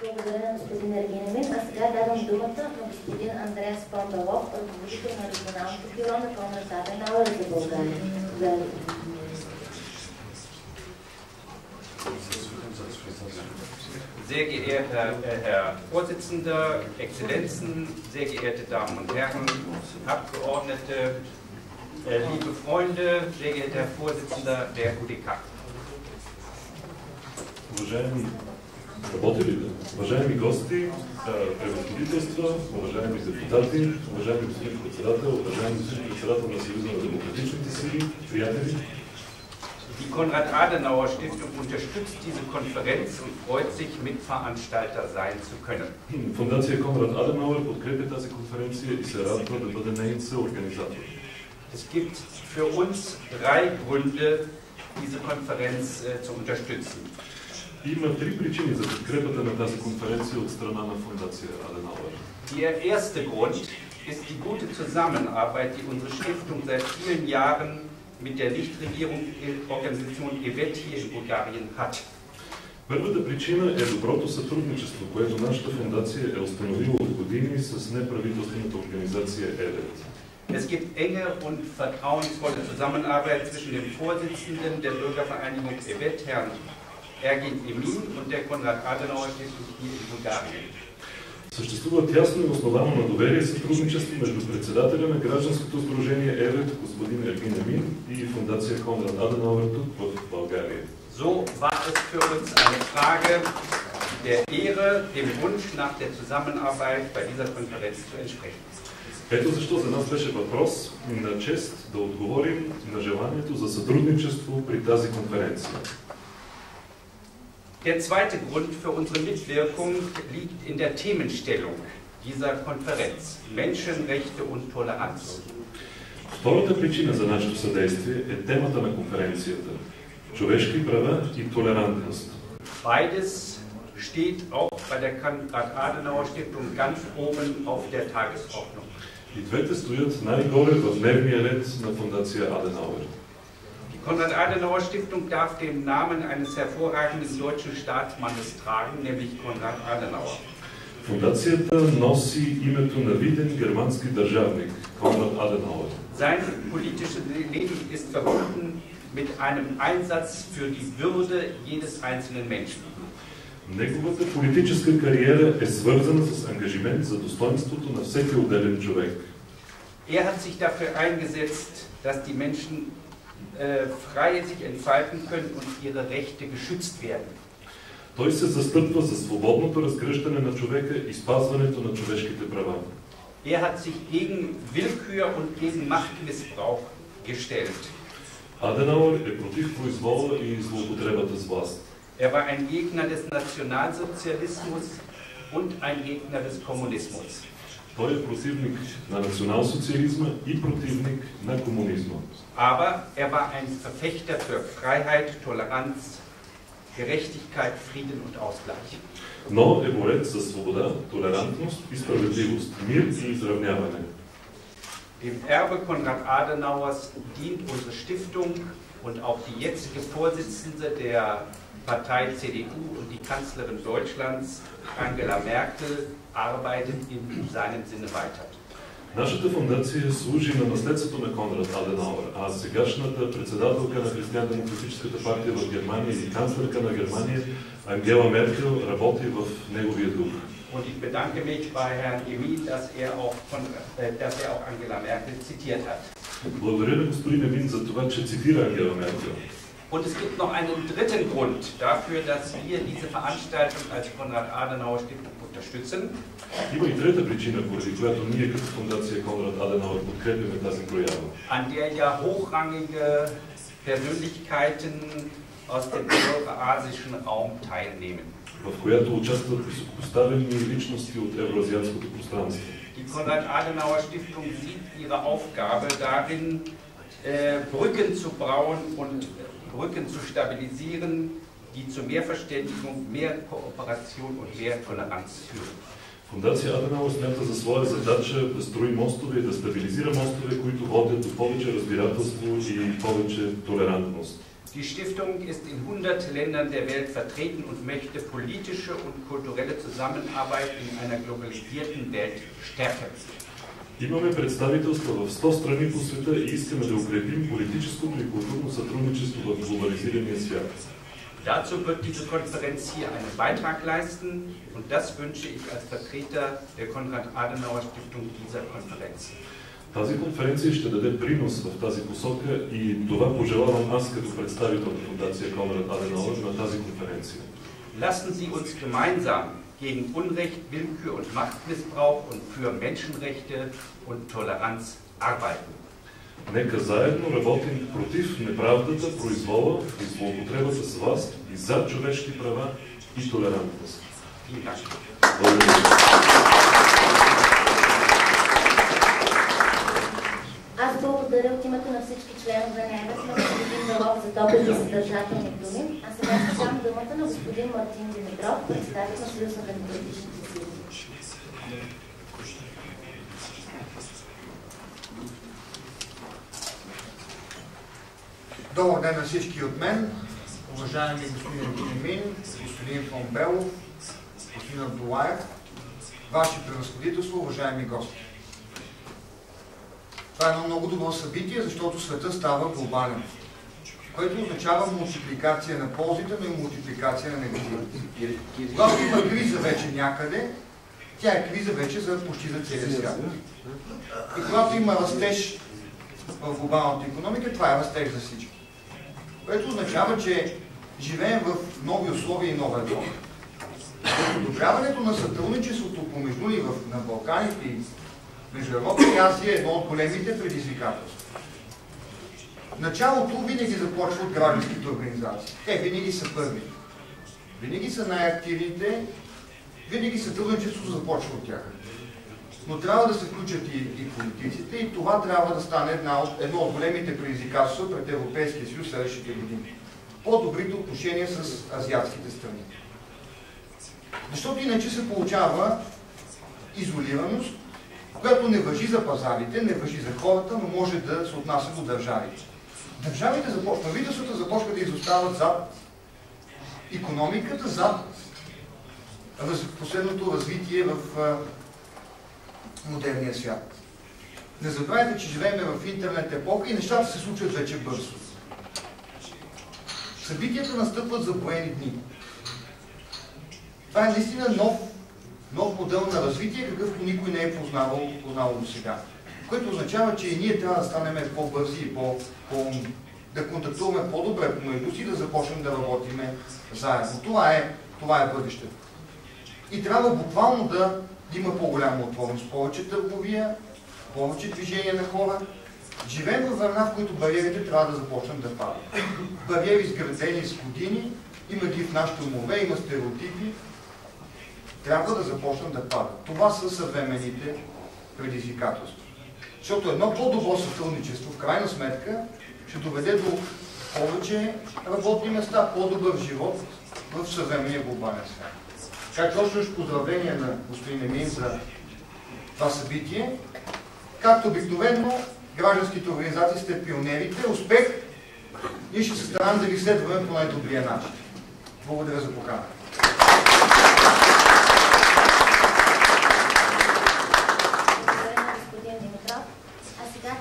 Благодаря на господин Ергенемин. А сега давам думата на господин Андреас Пандалов, ръководител на регионалното бюро на Конрад Аденауер за България. Sehr geehrter Herr Vorsitzender, Exzellenzen, sehr geehrte Damen und Herren, Abgeordnete, liebe Freunde, sehr geehrter Herr Vorsitzender der UDK. Уважаеми гости, превъзходителства, уважаеми депутати, уважаеми господин председател, уважаеми господин председател на Съюза на демократичните сили, приятели. Die Konrad-Adenauer-Stiftung unterstützt diese Konferenz und freut sich, Mitveranstalter sein zu können. Фондация Конрад Аденауер подкрепя тази конференция и се радва да бъде неин съорганизатор. Es gibt für uns drei Gründe, diese Konferenz zu unterstützen. Има три причини за подкрепата на тази конференция от страна на Фондация Аденауер. Der erste Grund ist die gute Zusammenarbeit, die unsere Stiftung seit vielen Jahren mit der Nichtregierungsorganisation EVET hier in Bulgarien hat. Първата причина е доброто сътрудничество, което нашата фондация е установила от години с неправителствената организация EVET. Es gibt enge und vertrauensvolle Zusammenarbeit zwischen dem Vorsitzenden der Bürgervereinigung EVET, Herrn Ergin Emin, und der Konrad-Adenauer-Stiftung hier in Bulgarien. Съществува тясно и основано на доверие и сътрудничество между председателя на гражданското сдружение ЕВЕТ, господин Ергин Емин, и фондация Конрад Аденауер тук в България. So war es für uns eine Frage der Ehre, dem Wunsch nach der Zusammenarbeit bei dieser Konferenz zu entsprechen. Ето защо за нас беше въпрос на чест да отговорим на желанието за сътрудничество при тази конференция. Der zweite Grund für unsere Mitwirkung liegt in der Themenstellung dieser Konferenz: Menschenrechte und Toleranz. Втората причина за нашето съдействие е темата на конференцията – човешки права и толерантност. Beides steht auch bei der Konrad-Adenauer-Stiftung ganz oben auf der Tagesordnung. И двете стоят най-горе в дневния ред на фондация Аденауер. Die Konrad-Adenauer-Stiftung darf den Namen eines hervorragenden deutschen Staatsmannes tragen, nämlich Konrad Adenauer. Фондацията носи името на виден германски държавник Конрад Аденауер. Sein politisches Leben ist verbunden mit einem Einsatz für die Würde jedes einzelnen Menschen. Неговата политическа кариера е свързана с ангажимент за достоинството на всеки отделен човек. Hat sich dafür eingesetzt, dass die Menschen frei sich entfalten können und ihre Rechte geschützt werden. Той се застъпва за свободното разгръщане на човека и спазването на човешките права. Hat sich gegen Willkür und gegen Machtmissbrauch gestellt. Аденауер е против произвола и злоупотребата с власт. War ein Gegner des Nationalsozialismus und ein Gegner des Kommunismus. Той е противник на националсоциализма и противник на комунизма. Aber war ein Verfechter für Freiheit, Toleranz, Gerechtigkeit, Frieden und Ausgleich. Но е борец за свобода, толерантност и справедливост, мир и изравняване. Dem Erbe Konrad Adenauers dient unsere Stiftung und auch die jetzige Vorsitzende der Partei CDU und die Kanzlerin Deutschlands, Angela Merkel, arbeitet in seinem Sinne weiter. Нашата фондация служи на наследството на Конрад Аденауер, а сегашната председателка на Християн-демократическата партия в Германия и канцлерка на Германия Ангела Меркел работи в неговия дух. Und ich bedanke mich bei Herrn Emin, dass auch Angela Merkel zitiert hat. Благодаря на господин Емин за това, че цитира Ангела Меркел. Und es gibt noch einen dritten Grund dafür, dass wir diese Veranstaltung als Konrad-Adenauer-Stiftung unterstützen. Има и трета причина, поради която ние като фондация Конрад Аденауер подкрепяме тази проява. An der ja hochrangige Persönlichkeiten aus dem euroasischen Raum teilnehmen. В която участват високопоставени личности от евроазиатското пространство. Die Konrad-Adenauer-Stiftung sieht ihre Aufgabe darin, Brücken zu bauen und Brücken zu stabilisieren, die zu mehr Verständigung, mehr Kooperation und mehr Toleranz führen. Фондация Аденауер смята за своя задача да строи мостове и да стабилизира мостове, които водят до повече разбирателство и повече толерантност. Die Stiftung ist in 100 Ländern der Welt vertreten und möchte politische und kulturelle Zusammenarbeit in einer globalisierten Welt stärken. Имаме представителство в 100 страни по света и искаме да укрепим политическото и културно сътрудничество в глобализирания свят. Dazu wird diese Konferenz hier einen Beitrag leisten und das wünsche ich als Vertreter der Konrad-Adenauer-Stiftung dieser Konferenz. Тази конференция ще даде принос в тази посока и това пожелавам аз като представител на фундация Конрад Аденауер на тази конференция. Lassen Sie uns gemeinsam gegen Unrecht, Willkür und Machtmissbrauch und für Menschenrechte und Toleranz arbeiten. Нека заедно работим против неправдата, произвола и злоупотребата с власт и за човешки права и толерантност. Аз благодаря от името на всички членове на ЕВЕС на господин Белов за добрите и съдържателни думи. А сега ще дам думата на господин Мартин Димитров, представител на Съюз на демократичните сили. Добър ден на всички от мен, уважаеми господин Бенемин, господин фон Белов, господин Абдулаев, Ваше превъзходителство, уважаеми гости. Това е едно много добро събитие, защото света става глобален, което означава мултипликация на ползите, но и мултипликация на негативите. Когато има криза вече някъде, тя е криза вече почти за целия свят. И когато има растеж в глобалната икономика, това е растеж за всички. Което означава, че живеем в нови условия и нова епоха. Подобряването на сътрудничеството помежду ни на Балканите и между Европа и Азия е едно от големите предизвикателства. Началото винаги започва от гражданските организации. Те винаги са първи. Винаги са най-активните, винаги сътрудничеството започва от тях. Но трябва да се включат и политиците и това трябва да стане едно от големите предизвикателства пред Европейския съюз в следващите години. По-добрите отношения с азиатските страни. Защото иначе се получава изолираност, която не важи за пазарите, не важи за хората, но може да се отнася до държавите. Правителствата започват да изостават зад икономиката, зад последното развитие в модерния свят. Не забравяйте, че живеем в интернет епоха и нещата се случват вече бързо. Събитията настъпват за броени дни. Това е наистина нов модел на развитие, какъвто никой не е познавал до сега. Което означава, че и ние трябва да станем по-бързи и да контактуваме по-добре помежду си и да започнем да работим заедно. Това е бъдещето. И трябва буквално да има по-голяма отворност, повече търговия, повече движение на хора. Живеем във времена, в които бариерите трябва да започнат да падат. Бариери изградени с години, има ги в нашите умове, има стереотипи. Трябва да започнат да падат. Това са съвременните предизвикателства. Защото едно по-добро сътрудничество, в крайна сметка, ще доведе до повече работни места, по-добър живот в съвременния глобален свят. Както още поздравление на господин Емин за това събитие. Както обикновено, гражданските организации сте пионерите. Успех! Ние ще се стараем да ви следваме по най-добрия начин. Благодаря за поканата.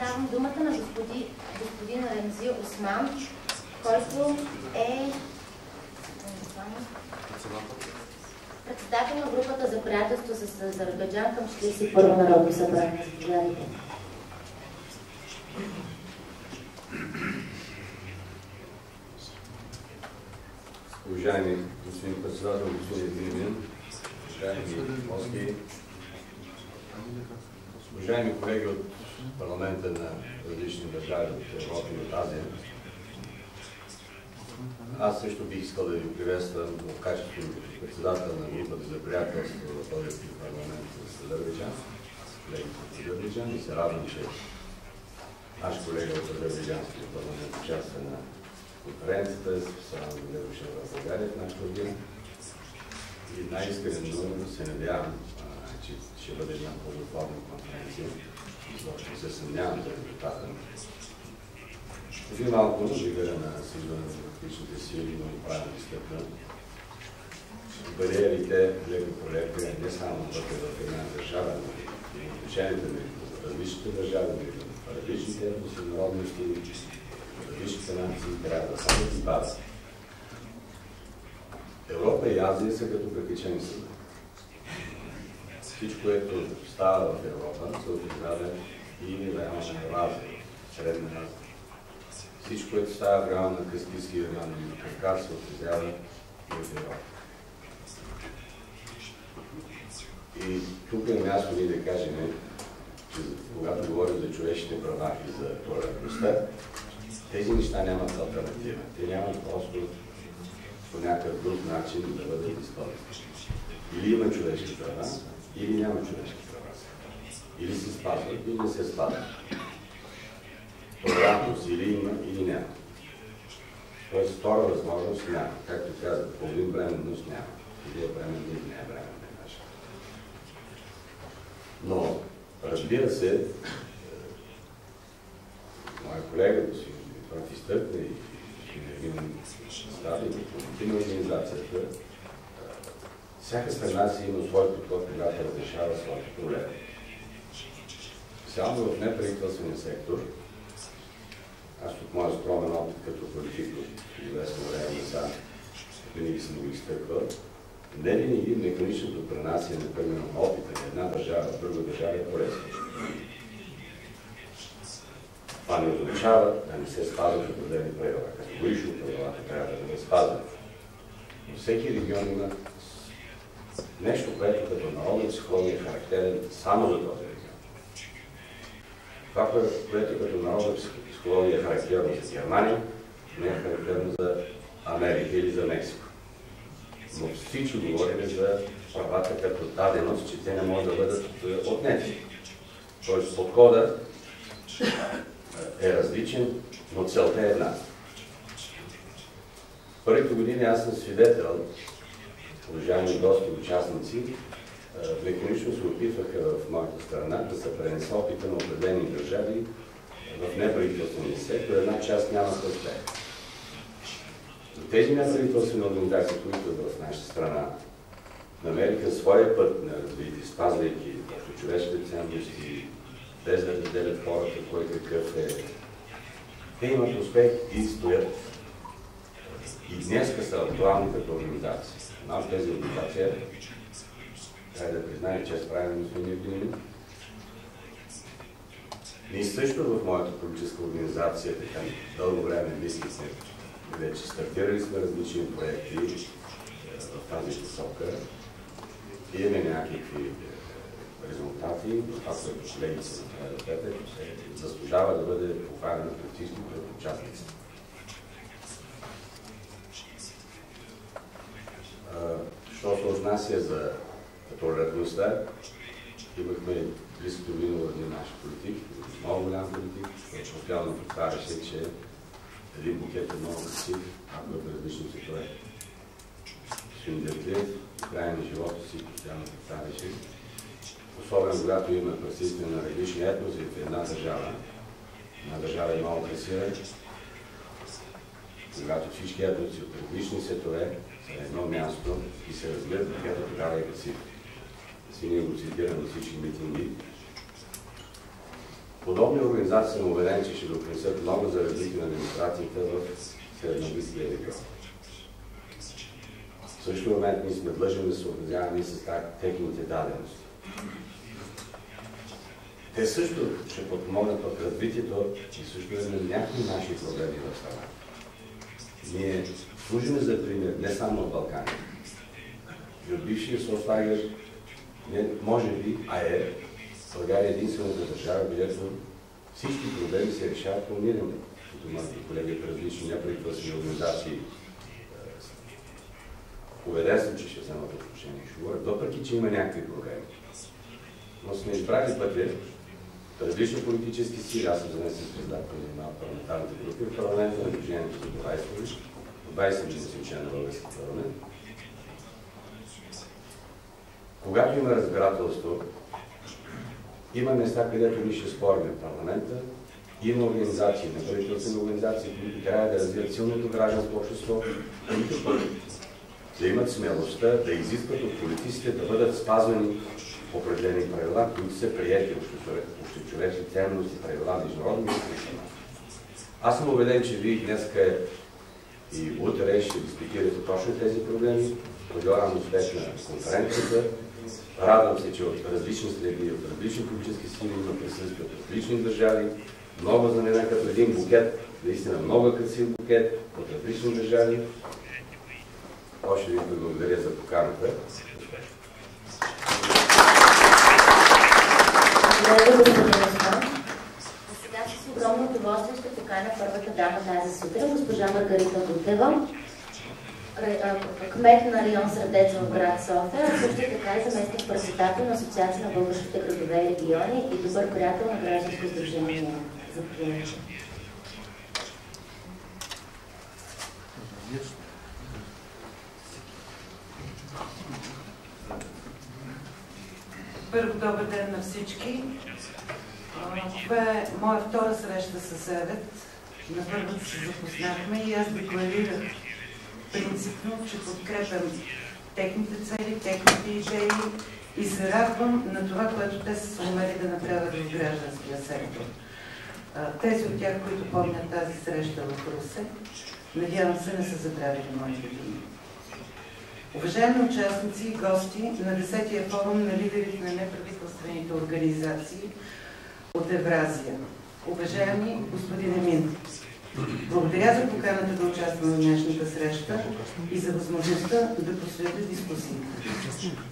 Давам думата на господин Ремзи Осман, който е председател на групата за приятелство с Азербайджан към 41-о Народно събрание. Заповядайте. Уважаеми господин председател, господин Бенемин, уважаеми гости, уважаеми колеги от парламента на различни държави от Европа и от Азия. Аз също бих искал да ви приветствам в качеството на председател на групата за приятелство в Българския парламент с Азербайджан, колегите от Азербайджан, и се радвам, че наш колега от Азербайджанския парламент участва на конференцията, се радвам да е дошъл в България в нашата година. И най-искрено се надявам, че ще бъде една по-доплавна конференция. Защото се съмнявам за резултата. Преди малко вигара на Съюза на демократичните сили, но и правилно стъпна. Бариерите, леко по леко, не само вътре в една държава, но и отношенията между различните държави, между различните етноси, народности, различните нации трябва да само и падат. Европа и Азия са като прекичени съда. Всичко, което става в Европа, се отразява и реално в Азия, Средна Азия. Всичко, което става в реално на Каспийския район и на Кавказ, се отразява и в Европа. И тук е място ние да кажем, че когато говорим за човешките права и за толерантността, тези неща нямат алтернатива. Те нямат просто по някакъв друг начин да бъдат изпълнени. Или има човешки права, или няма човешки права. Или се спазват, или не се спазват. Толерантност или има, или няма. Тоест втора възможност няма. Както казах, половин бременност няма. Или е бременност, или не е бременност. Но, разбира се, моя колега, господин Димитров, изтъкна и господин Стаби, и на организацията, всяка страна си има свой подход, когато разрешава своите проблеми. Специално в неправителствения сектор, аз от моя скромен опит като политик от известно време назад, винаги съм го изтъквал, не винаги механичното пренасяне, например, на опита на една държава в друга държава е полезно. Това не означава да не се спазват определени правила. Категорично правилата трябва да бъдат спазвани. Но всеки регион има нещо, което като народна психология е характерен само за този регион. Това, което като народна психология е характерно за Германия, не е характерно за Америка или за Мексико. Но всички говорим за правата като даденост, че те не могат да бъдат отнети. Тоест подходът е различен, но целта е една. Първите години аз съм свидетел, уважаеми гости и участници, механично се опитваха в моята страна да се пренесе опита на определени държави в неправителствения сектор. Една част няма да успех. Тези неправителствени организации, които в нашата страна намериха своя път на развитие, спазвайки човешките ценности, без да разделят хората, кой какъв е. Те имат успех и стоят. И днеска са актуални като организации. Една от тези организации трябва да признае, че справим господин Евгений. Ние също в моята политическа организация така дълго време мислихме, вече стартирали сме различни проекти в тази посока. Имаме някакви резултати, това, което колегите са направили, заслужава да бъде поканено пред всички участници. Що се отнася за толерантността, имахме близкото минало един наш политик, много голям политик, който постоянно повтаряше, че един букет е много красив, ако е в различни светове. Господин Дертлиев, в края на живота си постоянно повтаряше, особено когато има присъствие на различни етноси в една държава е много красива, когато всички етноси от различни светове са на едно място и се разбират, букета тогава е красив. Ние го цитирам на всички митинги. Подобни организации съм убеден, че ще допринесат много за развитие на демокрацията в Средноблизкия регион. В същия момент ние сме длъжни да се отразяваме и с техните дадености. Те също ще подпомогнат в развитието и също на някои наши проблеми в страната. Ние служим за пример не само в Балкани. И от бившия Соцлагер, може би, България е единствената държава, където всички проблеми се решават по мирно. Като моите колеги от различни неправителствени организации, убеден съм, че ще вземат отношение и ще говорят, въпреки че има някакви проблеми. Но сме избрали пътя, различни политически сили, аз съм заместен председател на една от парламентарните групи в парламента на Движението за права и свободи, 20 години съм член на българския парламент. Когато има разбирателство, има места, където ние ще спорим в парламента, Има организации, неправителствени организации, които трябва да развият силното гражданско общество, които да имат смелостта да изискват от политиците да бъдат спазвани определени правила, които са приети общочовечни ценности, правила, международни изключения. Аз съм убеден, че вие днеска и утре ще дискутирате точно тези проблеми. Пожелавам успех на конференцията. Радвам се, че от различни следи, от различни политически сили има присъствие от различни държави. Много за мен като един букет, наистина много красив букет от различни държави. Още ви благодаря за поканата. Благодаря, господин Осман. Сега с огромно удоволствие ще поканя първата дама тази сутрин, госпожа Маргарита Гутева, кмет на район Средец в град София, а също така и заместник-председател на Асоциация на българските градове и региони и добър приятел на гражданско сдружение. Заповядайте. Първо, добър ден на всички. Това е моя втора среща с ЕВЕТ. На първата се запознахме и аз декларирах принципно, че подкрепям техните цели, техните идеи и се радвам на това, което те са умели да направят в гражданския сектор. Тези от тях, които помнят тази среща в Русе, надявам се не са забравили моите думи. Уважаеми участници и гости на 10-я форум на лидерите на неправителствените организации от Евразия. Уважаеми господин Емин, благодаря за поканата да участвам в днешната среща и за възможността да посветя дискусията.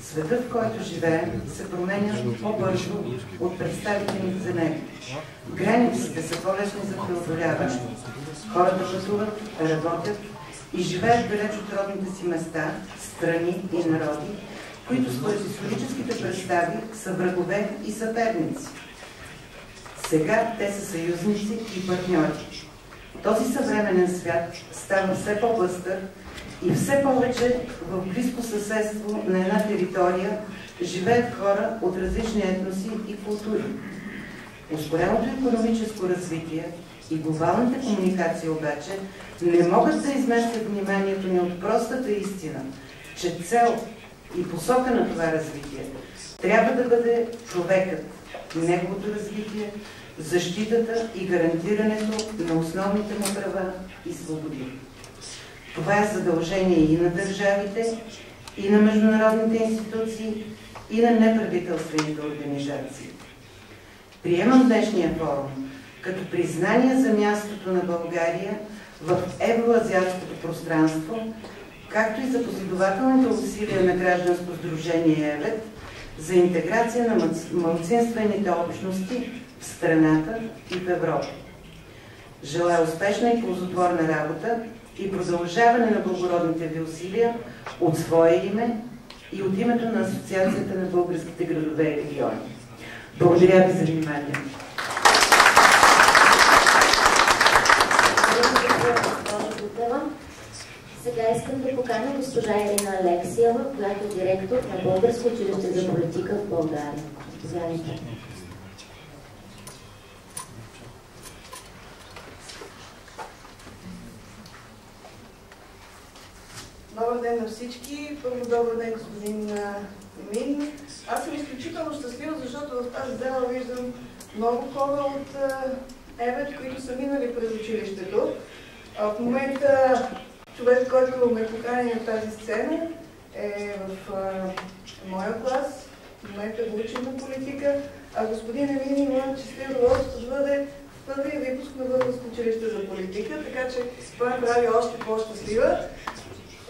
Светът, в който живеем, се променя по-бързо от представителите за него. Границите са по-лесни за преодоляване. Хората пътуват, работят и живеят далеч от родните си места, страни и народи, които според историческите представи са врагове и съперници. Сега те са съюзници и партньори. Този съвременен свят става все по-бъстър и все повече в близко съседство на една територия живеят хора от различни етноси и култури. Ускореното икономическо развитие и глобалните комуникации обаче не могат да изместят вниманието ни от простата истина, че цел и посока на това развитие трябва да бъде човекът, неговото развитие, защитата и гарантирането на основните му права и свободи. Това е задължение и на държавите, и на международните институции, и на неправителствените организации. Приемам днешния форум като признание за мястото на България в евроазиатското пространство, както и за последователните усилия на гражданско сдружение ЕВЕТ за интеграция на малцинствените общности в страната и в Европа. Желая успешна и ползотворна работа и продължаване на благородните ви усилия от свое име и от името на Асоциацията на българските градове и региони. Благодаря ви за вниманието. Сега искам да поканя госпожа Ирина Алексиева, която е директор на Българско училище за политика в България. Заповядайте. Добър ден на всички. Първо добър ден, господин Емин. Аз съм изключително щастлива, защото в тази зала виждам много хора от ЕВЕТ, които са минали през училището. В момента човек, който ме покани на тази сцена, е в моя клас. В момента го учим на политика, а господин Емин има честито удоволствие да бъде в първия випуск на Българско училище за политика, така че това ме прави още по-щастлива.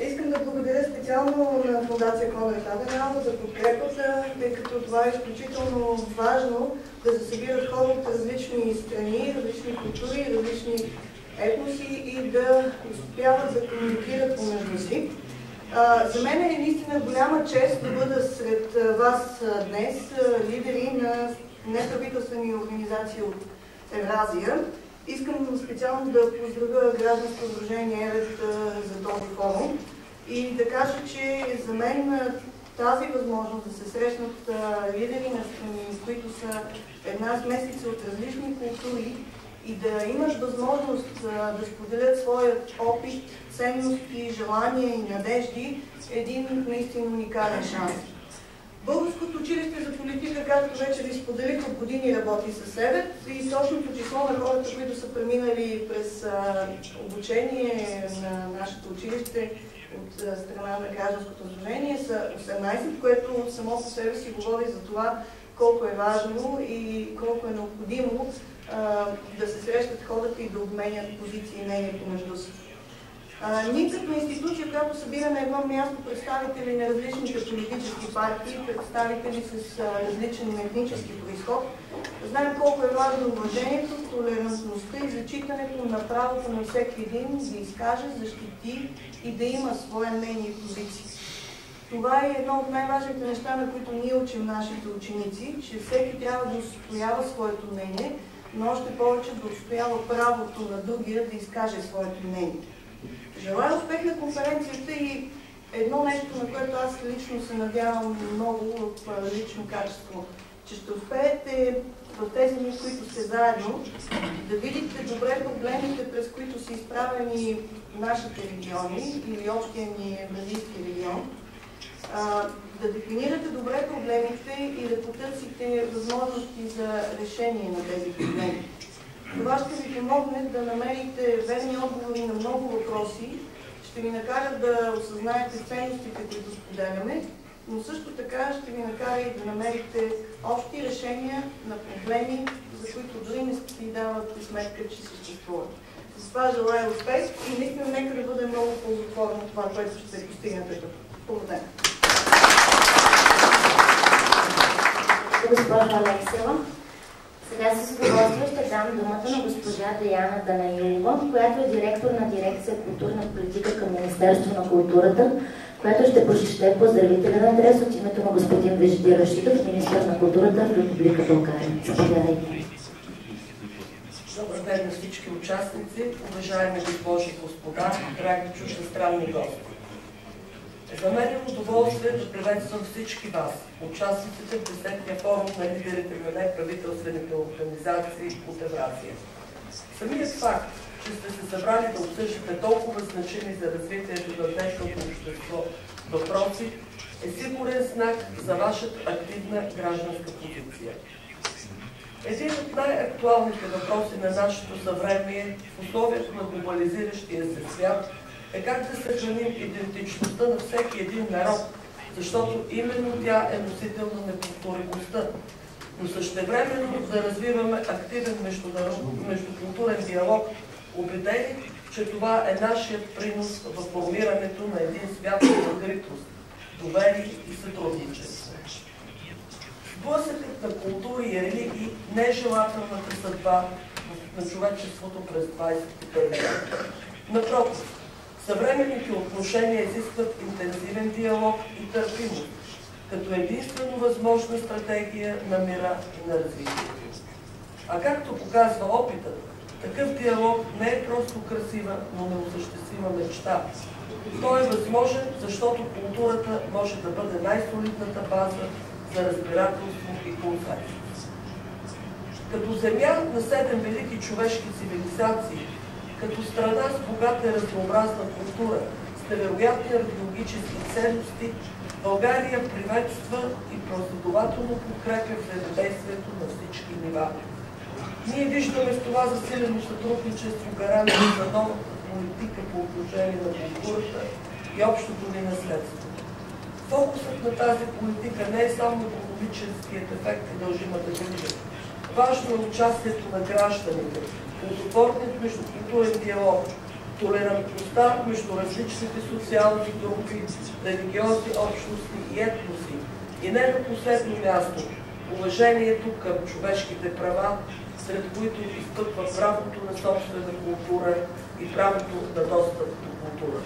Искам да благодаря специално на Фондация Конрад Аденауер за подкрепата, тъй като това е изключително важно да се събират хора от различни страни, различни култури, различни етноси и да успяват да комуникират помежду си. За мен е наистина голяма чест да бъда сред вас днес, лидери на неправителствени организации от Евразия. Искам специално да поздравя гражданско сдружение ЕВЕТ за този форум и да кажа, че за мен тази възможност да се срещнат лидери на страни, които са една смесица от различни култури и да имат възможност да споделят своят опит, ценности, желания и надежди, е един наистина уникален шанс. Българското училище за политика, както вече ви споделих, от години работи със СЕВЕТ и точното число на хората, които са преминали през обучение на нашето училище от страна на гражданското сдружение са 18, което само по себе си говори за това колко е важно и колко е необходимо да се срещат хората и да обменят позиции и мнения помежду си. Ние като институция, която събира на едно място представители на различните политически партии, представители с различен етнически произход, знаем колко е важно уважението, толерантността и зачитането на правото на всеки един да изкаже, защити и да има свое мнение и позиции. Това е едно от най-важните неща, на които ние учим нашите ученици, че всеки трябва да отстоява своето мнение, но още повече да отстоява правото на другия да изкаже своето мнение. Желая успех на конференцията и едно нещо, на което аз лично се надявам много в лично качество, че ще успеете в тези дни, които сте заедно, да видите добре проблемите, през които са изправени нашите региони или общия ни евразийски регион, да дефинирате добре проблемите и да потърсите възможности за решение на тези проблеми. Това ще ви помогне да намерите верни отговори на много въпроси, ще ви накара да осъзнаете ценностите, които споделяме, но също така ще ви накара и да намерите общи решения на проблеми, за които дори не си давате сметка, че съществуват. С това желая успех и наистина нека да бъде много ползотворно това, което ще постигнете тук. Благодаря. Госпожа Алексева. Сега с удоволствие ще дам думата на госпожа Деяна Данаилова, която е директор на дирекция културна политика към Министерство на културата, която ще прочете поздравителен адрес от името на господин Вежди Рашидов, министър на културата в Република България. Заповядайте. Добър ден на всички участници, уважаеми госпожи и господа, драги чуждестранни гости. За мен е удоволствие да приветствам всички вас, участниците в 10-я форум на лидерите на неправителствените организации от Евразия. Самият факт, че сте се събрали да обсъждате толкова значими за развитието на днешното общество въпроси, е сигурен знак за вашата активна гражданска позиция. Един от най-актуалните въпроси на нашето съвремие в условието на глобализиращия се свят е как да съхраним идентичността на всеки един народ, защото именно тя е носител на неповторимостта, но същевременно да развиваме активен междукултурен диалог, убедени, че това е нашият принос в формирането на един свят на откритост, доверие и сътрудничество. Сблъсъкът на култури и религии не е желателната съдба на човечеството през 21 век. Напротив, съвременните отношения изискват интензивен диалог и търпимост, като единствено възможна стратегия на мира и на развитието. А както показва опитът, такъв диалог не е просто красива, но неосъществима мечта. Той е възможен, защото културата може да бъде най-солидната база за разбирателство и консенсус. Като земя на 7 велики човешки цивилизации, като страна с богата и разнообразна култура, с невероятни археологически ценности, България приветства и последователно подкрепя взаимодействието на всички нива. Ние виждаме в това засилено сътрудничество гаранция за нова политика по отношение на културата и общото ни наследство. Фокусът на тази политика не е само икономическият ефект и дължимата грижа. Важно е участието на гражданите, плодотворният междукултурен диалог, толерантността между различните социални групи, религиозни общности и етноси и не на последно място уважението към човешките права, сред които изпъква правото на собствена култура и правото на достъп до култура.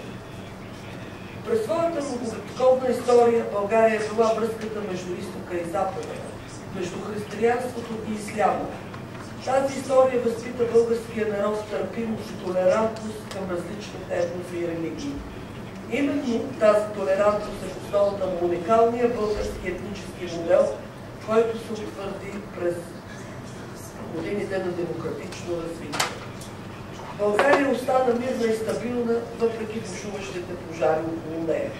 През своята многовековна история България е била връзката между изтока и запада, между християнството и исляма. Тази история възпита българския народ с търпимост и толерантност към различните етноси и религии. Именно тази толерантност е в основата на уникалния български етнически модел, който се утвърди през годините на демократично развитие. България остана мирна и стабилна, въпреки бушуващите пожари около нея.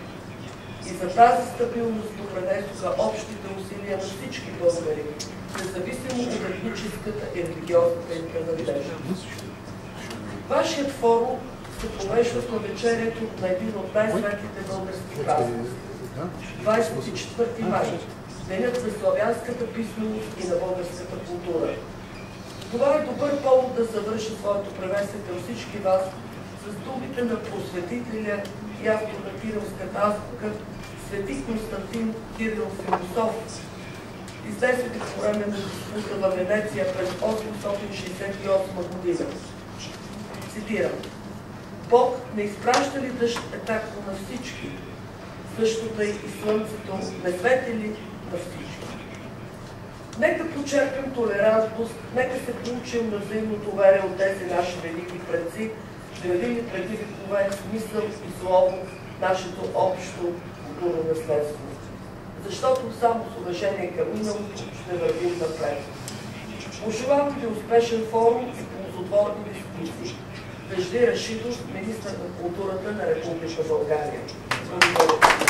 И за тази стабилност допринесоха общите усилия на всички българи, независимо от етническата и религиозната им принадлежност. Вашият форум се провежда в навечерието на един от най-светлите български празници – 24 май, денят за славянската писменост и на българската култура. Това е добър повод да завърша своето приветствие към всички вас с думите на просветителя и автор на кирилската азбука свети Константин Кирил Философ, излезли по време на диспута във Венеция през 868 година. Цитирам: Бог не изпраща ли дъжд еднакво на всички? Същото и слънцето не свети ли на всички? Нека почерпим толерантност, нека се получим на взаимно доверие от тези наши велики предци, градили преди векове смисъл и слово нашето общо културно наследство. Защото само с уважение към миналото ще вървим напред. Пожелавам ви успешен форум и ползотворни дискусии. Вежди Рашидов, министър на културата на Република България. Благодаря.